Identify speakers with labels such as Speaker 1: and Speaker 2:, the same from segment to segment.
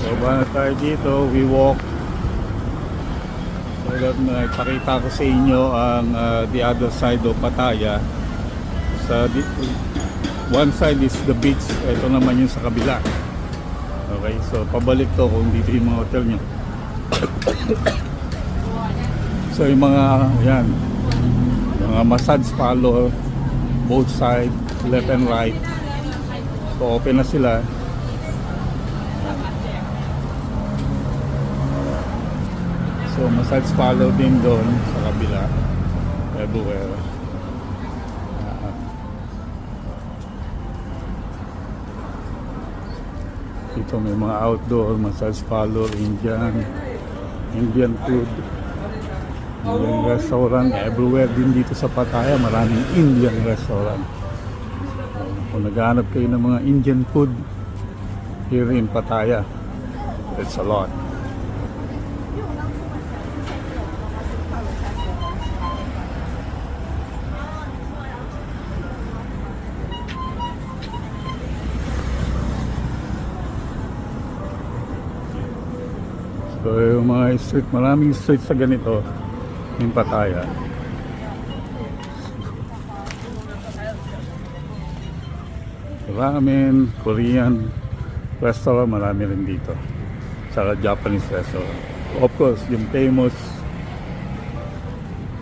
Speaker 1: Baba na tayo dito, we walk. So that ipakita ko sa inyo ang the other side of Pattaya. One side is the beach, ito naman yung sa kabila. Okay, so pabalik to kung dito yung mga hotel nyo. So yung mga, yan, mga massage parlor, both side, left and right. So open na sila. So massage parlor din doon sa kabila, everywhere. Dito may mga outdoor massage parlor, Indian food, Indian restaurant, everywhere din dito sa Pattaya, maraming Indian restaurant. Kung naghahanap kayo ng mga Indian food here in Pattaya, it's a lot. So yung mga street, maraming street sa ganito in Pattaya. Ramen, Korean restaurant, marami rin dito. Saka Japanese restaurant. Of course, yung famous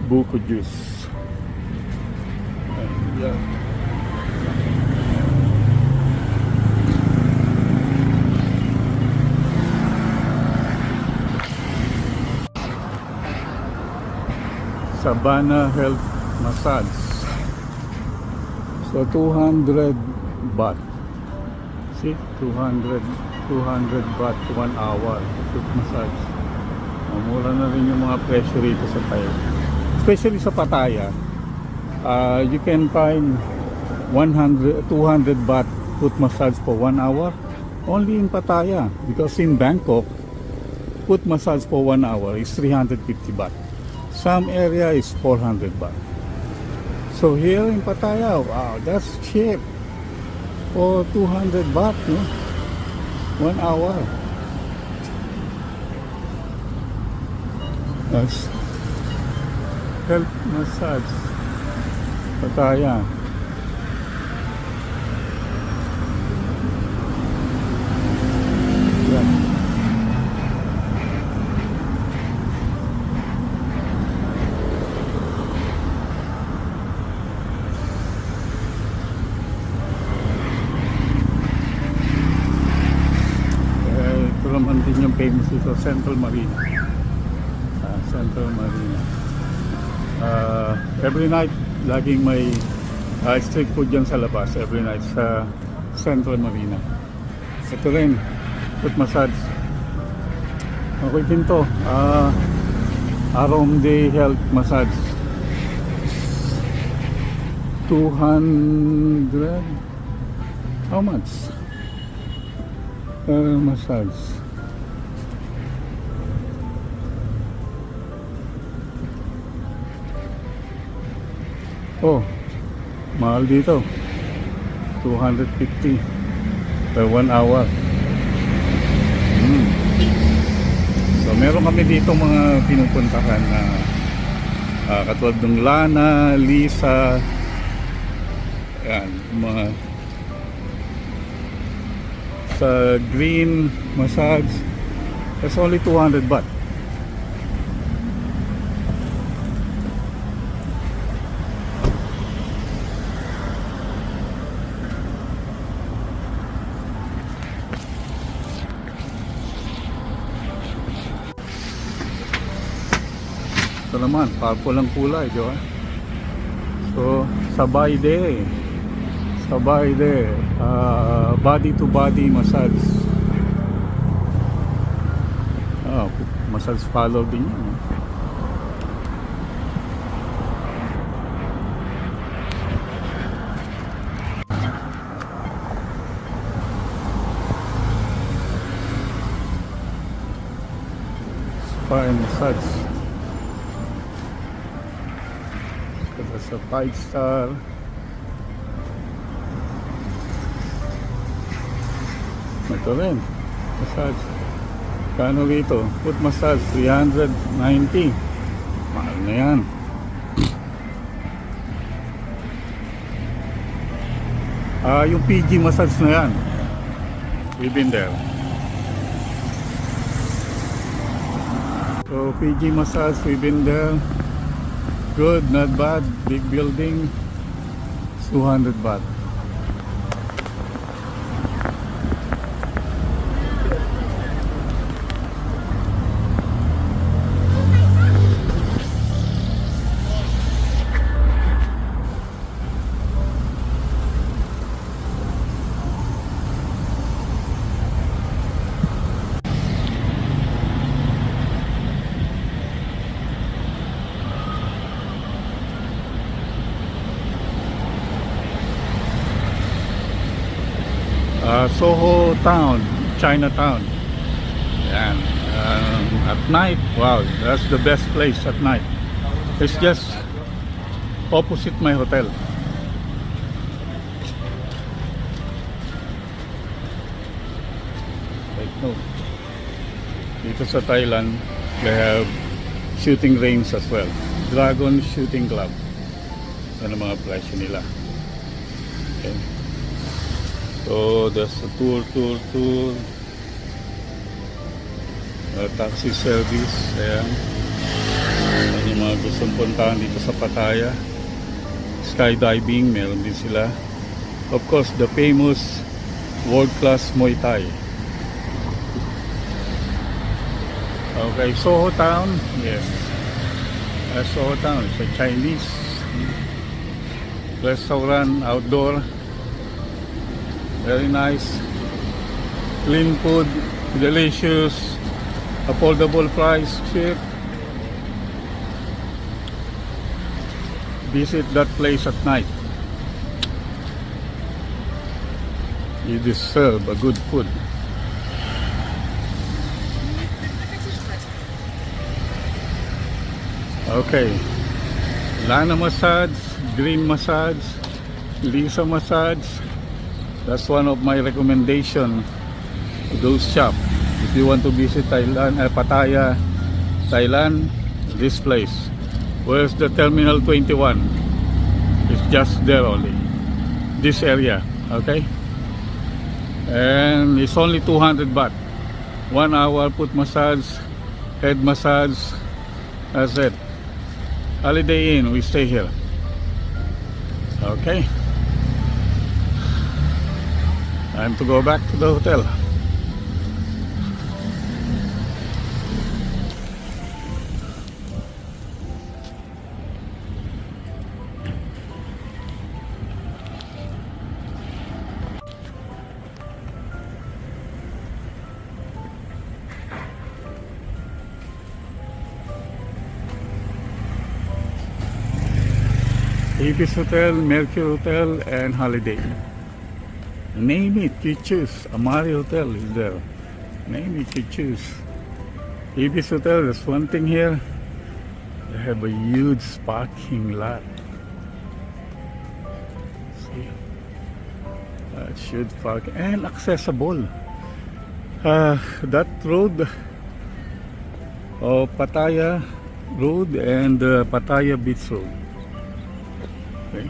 Speaker 1: buko juice. Yeah. Sabana Health Massage. So 200 baht. See, 200 baht 1 hour foot massage. Mura na rin yung mga presyo rito sa Thailand. Especially sa Pattaya. You can find 200 baht foot massage for 1 hour only in Pattaya, because in Bangkok foot massage for 1 hour is 350 baht. Some area is 400 baht. So here in Pattaya, wow, that's cheap. For 200 baht, no? 1 hour. That's health massage. Pattaya. Yeah. Naman din yung famous ito, Central Marina. Central Marina. Every night, laging may street food dyan sa labas. Every night sa Central Marina. Ito rin, foot massage. Okay din to. Aromde Health Massage. 200. How much? Massage. Oh, mahal dito. 250 per 1 hour. So meron kami dito mga pinupuntahan na katulad ng Lana, Lisa, yan, mga sa green massage. That's only 200 baht. Ito naman, purple ang kulay, di ba? So, sabay de. Body to body massage. Massage follow din yun. Spa and massage. Sa 5-star. Ito rin. Massage. Kano rito? Foot massage, 390. Mahal na yan. Yung PG massage na yan. We've been there. So PG massage, we've been there. Good, not bad. Big building. 200 baht. Soho Town, Chinatown. Yan. At night, wow, that's the best place at night. It's just opposite my hotel. Take note. Dito sa Thailand, they have shooting range as well. Dragon Shooting Club. Yan ang mga presyo nila. Okay. So there's a tour. Taxi service. Ayan. Ayan yung mga gustong puntahan dito sa Pattaya. Skydiving, meron din sila. Of course, the famous world-class Muay Thai. Okay, Soho Town. Yes. Soho Town. It's a Chinese restaurant, outdoor. Very nice, clean food, delicious, affordable price, cheap. Visit that place at night. You deserve a good food. Okay, Lana massage, green massage, Lisa massage. That's one of my recommendation to those shop. If you want to visit Thailand, Pattaya, Thailand, this place. Where's the Terminal 21? It's just there only. This area, okay? And it's only 200 baht. 1 hour foot massage, head massage. That's it. Holiday Inn, we stay here. Okay. Time to go back to the hotel. Ibis Hotel, Mercure Hotel, and Holiday Inn. Name it, you choose. Amari Hotel is there. Name it, you choose. Ibis Hotel, there's one thing here. They have a huge parking lot. See? Huge parking and accessible. That road, Pattaya Road and Pattaya Beach Road. Okay.